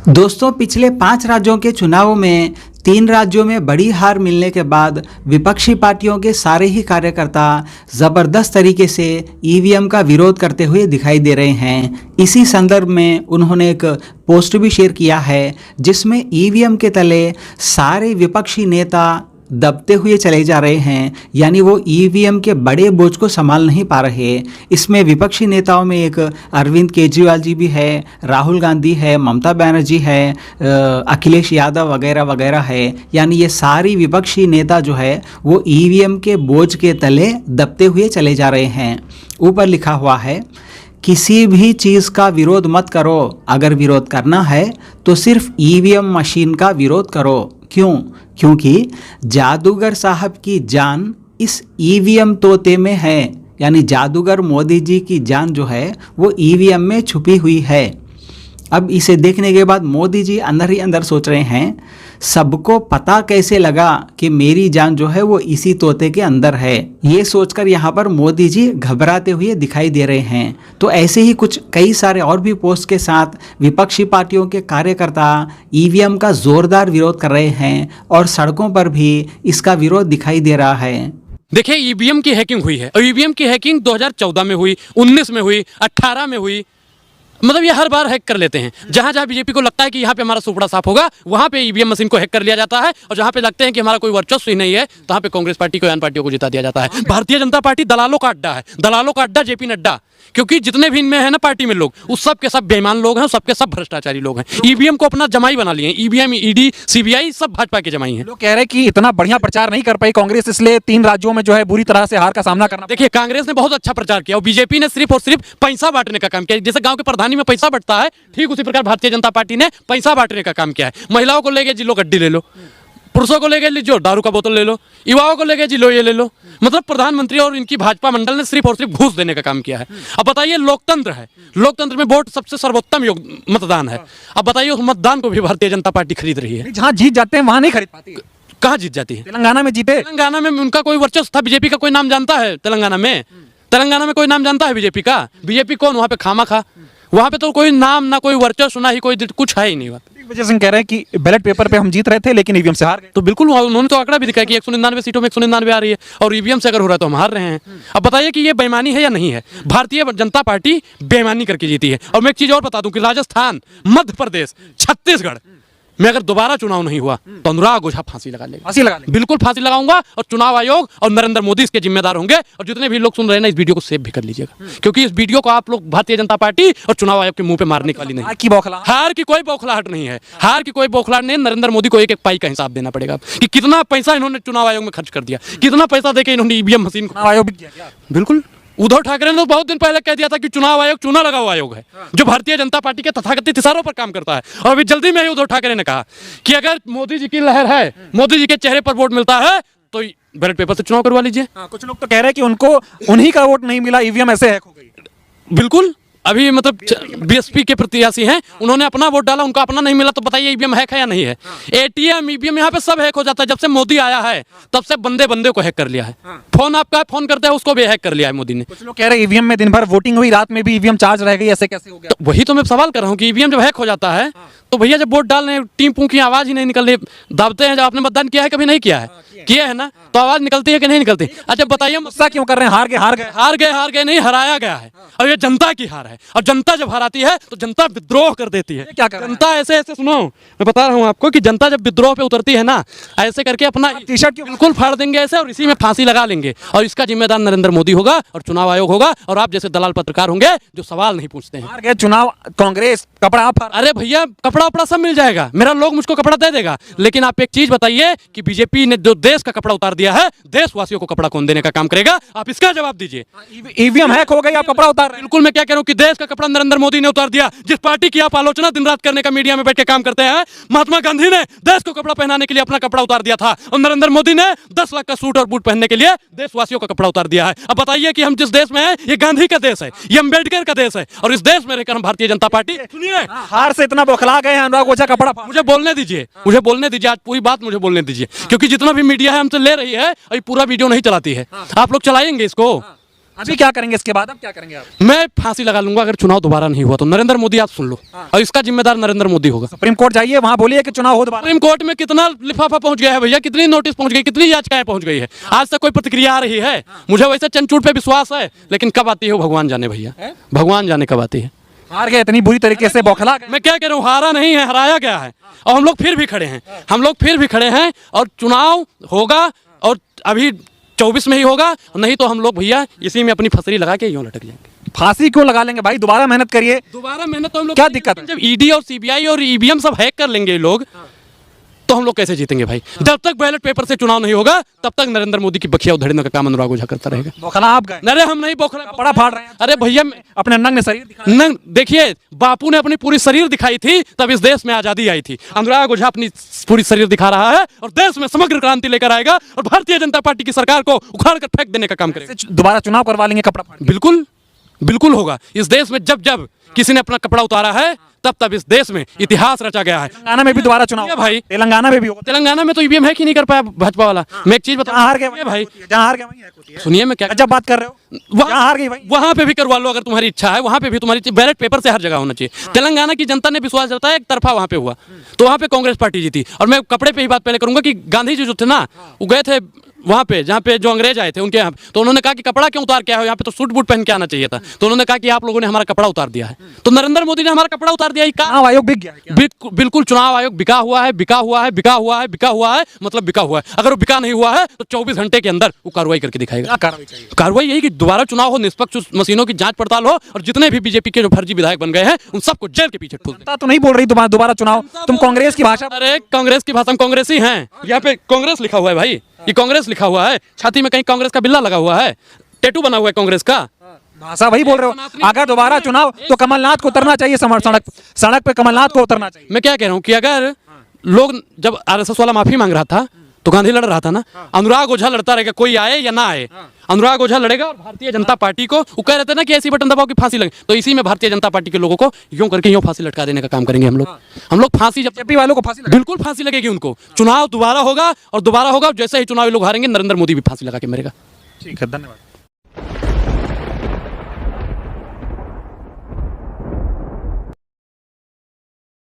दोस्तों, पिछले 5 राज्यों के चुनावों में 3 राज्यों में बड़ी हार मिलने के बाद विपक्षी पार्टियों के सारे ही कार्यकर्ता ज़बरदस्त तरीके से ईवीएम का विरोध करते हुए दिखाई दे रहे हैं। इसी संदर्भ में उन्होंने एक पोस्ट भी शेयर किया है जिसमें ईवीएम के तले सारे विपक्षी नेता दबते हुए चले जा रहे हैं, यानी वो ईवीएम के बड़े बोझ को संभाल नहीं पा रहे। इसमें विपक्षी नेताओं में एक अरविंद केजरीवाल जी भी है, राहुल गांधी है, ममता बनर्जी है, अखिलेश यादव वगैरह वगैरह है। यानी ये सारी विपक्षी नेता जो है वो ईवीएम के बोझ के तले दबते हुए चले जा रहे हैं। ऊपर लिखा हुआ है, किसी भी चीज़ का विरोध मत करो, अगर विरोध करना है तो सिर्फ ईवीएम मशीन का विरोध करो। क्यों? क्योंकि जादूगर साहब की जान इस ईवीएम तोते में है, यानी जादूगर मोदी जी की जान जो है वो ईवीएम में छुपी हुई है। अब इसे देखने के बाद मोदी जी अंदर ही अंदर सोच रहे हैं, सबको पता कैसे लगा कि मेरी जान जो है वो इसी तोते के अंदर है। ये सोचकर यहाँ पर मोदी जी घबराते हुए दिखाई दे रहे हैं। तो ऐसे ही कुछ कई सारे और भी पोस्ट के साथ विपक्षी पार्टियों के कार्यकर्ता ईवीएम का जोरदार विरोध कर रहे हैं और सड़कों पर भी इसका विरोध दिखाई दे रहा है। देखिए, ईवीएम की हैकिंग हुई है और ईवीएम की हैकिंग 2014 में हुई, 19 में हुई, 18 में हुई। मतलब ये हर बार हैक कर लेते हैं। जहां जहां बीजेपी को लगता है कि यहाँ पे हमारा सुपड़ा साफ होगा, वहां पे ईवीएम मशीन को हैक कर लिया जाता है, और जहां पे लगते हैं कि हमारा कोई वर्चस्व ही नहीं है, वहां पे कांग्रेस पार्टी को, अन्य पार्टियों को जिता दिया जाता है। भारतीय जनता पार्टी दलालों का अड्डा है, दलालों का अड्डा जेपी नड्डा। क्योंकि जितने भी इनमें है ना पार्टी में लोग, उस सब के सब बेईमान लोग हैं, सबके सब भ्रष्टाचारी लोग हैं। ईवीएम को अपना जमाई बना लिए। ईवीएम, ईडी, सीबीआई सब भाजपा के जमाई हैं। लोग कह रहे हैं कि इतना बढ़िया प्रचार नहीं कर पाई कांग्रेस, इसलिए 3 राज्यों में जो है बुरी तरह से हार का सामना करना। देखिए, कांग्रेस ने बहुत अच्छा प्रचार किया और बीजेपी ने सिर्फ और सिर्फ पैसा बांटने का काम किया। जैसे गांव के प्रधानी में पैसा बंटता है, ठीक उसी प्रकार भारतीय जनता पार्टी ने पैसा बांटने का काम किया है। महिलाओं को लेके जी लो गड्डी ले लो, पुरुषों को लेके लीजिए दारू का बोतल ले लो, युवाओं को लेके जी लो ये ले लो। मतलब प्रधानमंत्री और इनकी भाजपा मंडल ने सिर्फ और सिर्फ घूस देने का काम किया है। अब बताइए, लोकतंत्र है, लोकतंत्र में वोट सबसे सर्वोत्तम मतदान है। अब बताइए, उस मतदान को भी भारतीय जनता पार्टी खरीद रही है। जहां जीत जाते हैं वहां नहीं खरीद पाती। कहाँ जीत जाती है? तेलंगाना में जीते। तेलंगाना में उनका कोई वर्चस्व था? बीजेपी का कोई नाम जानता है तेलंगाना में? तेलंगाना में कोई नाम जानता है बीजेपी का? बीजेपी कौन वहाँ पे खामा खा, वहाँ पे तो कोई नाम ना कोई वर्चस्व ना ही कोई कुछ है ही नहीं। दिग्विजय सिंह कह रहे हैं कि बैलेट पेपर पे हम जीत रहे थे लेकिन ईवीएम से हार गए। तो बिल्कुल उन्होंने तो आंकड़ा भी दिखाया कि 199 सीटों में 199 आ रही है और ईवीएम से अगर हो रहा है तो हम हार रहे हैं। अब बताइए कि ये बेईमानी है या नहीं है? भारतीय जनता पार्टी बेईमानी करके जीती है। और मैं एक चीज और बता दूं कि राजस्थान, मध्य प्रदेश, छत्तीसगढ़ में अगर दोबारा चुनाव नहीं हुआ तो अनुराग ओझा फांसी लगा लेगा। फांसी लगा लेगा। बिल्कुल फांसी लगाऊंगा, और चुनाव आयोग और नरेंद्र मोदी इसके जिम्मेदार होंगे। और जितने भी लोग सुन रहे हैं ना, इस वीडियो को सेव भी कर लीजिएगा, क्योंकि इस वीडियो को आप लोग भारतीय जनता पार्टी और चुनाव आयोग के मुंह पे मारने वाली नहीं। हार की कोई बौखलाहट नहीं है, हार की कोई बौखलाहट नहीं। नरेंद्र मोदी को एक एक पाई का हिसाब देना पड़ेगा कि कितना पैसा इन्होंने चुनाव आयोग में खर्च कर दिया, कितना पैसा देके इन्होंने ईवीएम मशीन को। आयोग भी किया। बिल्कुल, उद्धव ठाकरे ने तो बहुत दिन पहले कह दिया था कि चुनाव आयोग चुना लगा हुआ आयोग है, जो भारतीय जनता पार्टी के तथाकथित इशारों पर काम करता है। और अभी जल्दी में ही उद्धव ठाकरे ने कहा कि अगर मोदी जी की लहर है, मोदी जी के चेहरे पर वोट मिलता है तो बैलेट पेपर से चुनाव करवा लीजिए। कुछ लोग तो कह रहे हैं कि उनको उन्हीं का वोट नहीं मिला, ईवीएम ऐसे हैक हो गई। बिल्कुल, अभी मतलब बीएसपी के प्रत्याशी हैं, उन्होंने अपना वोट डाला, उनको अपना नहीं मिला, तो बताइए ईवीएम हैक है या नहीं है? एटीएम, ईवीएम, यहाँ पे सब हैक हो जाता है। जब से मोदी आया है तब से बंदे बंदे को हैक कर लिया है। फोन आपका फोन करते हैं उसको भी हैक कर लिया है मोदी ने। कुछ लोग कह रहे हैं ईवीएम में दिन भर वोटिंग हुई, रात में भी ईवीएम चार्ज रह गई, ऐसे कैसे हो गया? तो वही तो मैं सवाल कर रहा हूँ कि ईवीएम जब हैक हो जाता है तो भैया जब वोट डाल रहे हैं, टीम पू की आवाज ही नहीं निकल रही, दाबते हैं। जब आपने मतदान किया है, कभी नहीं किया है? किया है ना, तो आवाज निकलती है कि नहीं निकलती? अच्छा बताइए, गुस्सा क्यों कर रहे हैं? हार गए हार गए नहीं, हराया गया है। और ये जनता की हार है, और जनता जब हराती है तो जनता विद्रोह कर देती है। क्या कर रहे हैं? जनता ऐसे ऐसे, सुनो मैं बता रहा हूँ आपको कि जनता जब विद्रोह पे उतरती है ना, ऐसे करके अपना टी-शर्ट बिल्कुल फाड़ देंगे ऐसे, और इसी में फांसी लगा लेंगे। और इसका जिम्मेदार नरेंद्र मोदी होगा और चुनाव आयोग होगा, और आप जैसे दलाल पत्रकार होंगे जो सवाल नहीं पूछते हैं। हार गए चुनाव, कांग्रेस कपड़ा आप। अरे भैया, कपड़ा उपड़ा सब मिल जाएगा, मेरा लोग मुझको कपड़ा दे देगा। लेकिन आप एक चीज बताइए कि बीजेपी ने जो देश का कपड़ा उतार दिया है, देशवासियों को कपड़ा कौन देने का काम करेगा? आप इसका जवाब दीजिए। ईवीएम हैक हो गई, आप कपड़ा उतार रहे हैं। बिल्कुल, मैं क्या कह रहा हूं कि देश का कपड़ा नरेंद्र मोदी ने उतार दिया। जिस पार्टी की आप आलोचना दिन रात करने का मीडिया में बैठ के काम करते हैं, महात्मा गांधी ने देश को कपड़ा पहनाने के लिए अपना कपड़ा उतार दिया था, और नरेंद्र मोदी ने 10 लाख का सूट और बूट पहनने के लिए देशवासियों का कपड़ा उतार दिया है। अब बताइए कि हम जिस देश में हैं, ये गांधी का देश है, ये अंबेडकर का देश है, और इस देश में रहकर हम भारतीय जनता पार्टी, सुनिए, हार से इतना बौखला गए हैं अनुराग ओझा कपड़ा। मुझे बोलने दीजिए, मुझे बोलने दीजिए, आज पूरी बात मुझे बोलने दीजिए, क्योंकि जितना भी मीडिया है हमसे ले रही है, अभी पूरा वीडियो नहीं चलाती है। आप लोग चलाएंगे इसको? अभी क्या करेंगे इसके बाद, अब क्या करेंगे आप? मैं फांसी लगा लूंगा अगर चुनाव दोबारा नहीं हुआ तो। नरेंद्र मोदी आप सुन लो, और इसका जिम्मेदार नरेंद्र मोदी होगा। सुप्रीम कोर्ट जाइए, वहां बोलिए कि चुनाव हो दोबारा। सुप्रीम कोर्ट में कितना लिफाफा पहुंच गया है भैया, कितनी नोटिस पहुंच गई, कितनी याचिकाएं पहुंच गई है, आज तक कोई प्रतिक्रिया आ रही है? मुझे वैसे चंचूट पे विश्वास है, लेकिन कब आती है वो भगवान जाने भैया, भगवान जाने कब आती है। हार गए इतनी बुरी तरीके से, बौखला गए। मैं क्या कह रहा हूँ, हारा नहीं है, हराया गया है, और हम लोग फिर भी खड़े हैं, हम लोग फिर भी खड़े हैं, और चुनाव होगा, और अभी 24 में ही होगा, नहीं तो हम लोग भैया इसी में अपनी फसरी लगा के यूं लटक जाएंगे। फांसी क्यों लगा लेंगे भाई, दोबारा मेहनत करिए। दोबारा मेहनत तो हम लोग, क्या दिक्कत है? जब ईडी और सीबीआई और ईवीएम सब हैक कर लेंगे ये लोग, तो हम लोग कैसे जीतेंगे भाई? जब तक बैलेट पेपर से चुनाव नहीं होगा तब तक नरेंद्र मोदी की बखिया उधेड़ने का काम अनुराग ओझा करता रहेगा। बौखला आप गए, अरे हम नहीं बौखला, कपड़ा फाड़ रहे हैं। अरे भैया अपने नंग ने शरीर दिखाया। न देखिए, बापू ने अपनी पूरी शरीर दिखाई थी, तब इस देश में आजादी आई थी। अनुराग ओझा अपनी पूरी शरीर दिखा रहा है और देश में समग्र क्रांति लेकर आएगा, और भारतीय जनता पार्टी की सरकार को उखाड़ कर फेंक देने का काम करेगा। दोबारा चुनाव करवा लेंगे कपड़ा फाड़ के। बिल्कुल बिल्कुल होगा। इस देश में जब जब किसी ने अपना कपड़ा उतारा है, तब तब इस देश में इतिहास रचा गया है। तेलंगाना में भी दोबारा चुनाव है भाई, तेलंगाना में भी होगा। तेलंगाना में तो ईवीएम है कि नहीं कर पाया भाजपा वाला। मैं एक चीज जहाँ बता, हार गए भाई, जहाँ हार गए वहीं हैक होती है। सुनिए मैं क्या, जब बात कर रहे हो, जहाँ हार गई भाई, वहां पे भी करवा लो अगर तुम्हारी इच्छा है, वहां पे भी तुम्हारी बैलेट पेपर से हर जगह होना चाहिए। तेलंगाना की जनता ने विश्वास जताया, एक तरफा वहां पे हुआ, तो वहां पे कांग्रेस पार्टी जीती। और मैं कपड़े पे ही बात पहले करूंगा कि गांधी जी जो थे ना, वो गए थे वहां पे जहाँ पे जो अंग्रेज आए थे उनके यहाँ, तो उन्होंने कहा कि कपड़ा क्यों उतार के आए हो, यहाँ पे तो सूट बूट पहन के आना चाहिए था। तो उन्होंने कहा कि आप लोगों ने हमारा कपड़ा उतार दिया है। तो नरेंद्र मोदी ने हमारा कपड़ा उतार दिया, चुनाव आयोग बिक गया है क्या? बिल्कुल चुनाव आयोग बिका हुआ है, बिका हुआ है, बिका हुआ है, बिका हुआ है, मतलब बिका हुआ है। अगर वो बिका नहीं हुआ है तो 24 घंटे के अंदर वो कार्रवाई करके दिखाएगा। क्या कार्रवाई चाहिए? कार्रवाई यही कि दोबारा चुनाव हो, निष्पक्ष मशीनों की जांच पड़ताल हो, और जितने भी बीजेपी के जो फर्जी विधायक बन गए हैं उन सबको जेल के पीछे ठूस दें। जनता तो नहीं बोल रही दोबारा चुनाव, तुम कांग्रेस की भाषा। अरे कांग्रेस की भाषा, हम कांग्रेसी हैं, यहाँ पे कांग्रेस लिखा हुआ है भाई, ये कांग्रेस लिखा हुआ है, छाती में कहीं कांग्रेस का बिल्ला लगा हुआ है, टैटू बना हुआ है कांग्रेस का। भाषा वही बोल रहे हो। अगर दोबारा चुनाव तो कमलनाथ को उतरना चाहिए, सड़क पे कमलनाथ को उतरना चाहिए। मैं क्या कह रहा हूँ कि अगर लोग, जब आरएसएस वाला माफी मांग रहा था तो गांधी लड़ रहा था ना, अनुराग ओझा लड़ता रहेगा, कोई आए या ना आए, अनुराग ओझा लड़ेगा। और भारतीय जनता पार्टी को वो कह रहे थे ना कि ऐसी बटन दबाओ कि फांसी लगे, तो इसी में भारतीय जनता पार्टी के लोगों को यूं करके यूं फांसी लटका देने का काम करेंगे हम लोग। हम लोग फांसी, जब बीजेपी वालों को फांसी बिल्कुल फांसी लगेगी उनको। चुनाव दोबारा होगा, और दोबारा होगा, जैसे ही चुनाव लोग हारेंगे नरेंद्र मोदी भी फांसी लगा के मरेगा। ठीक है, धन्यवाद।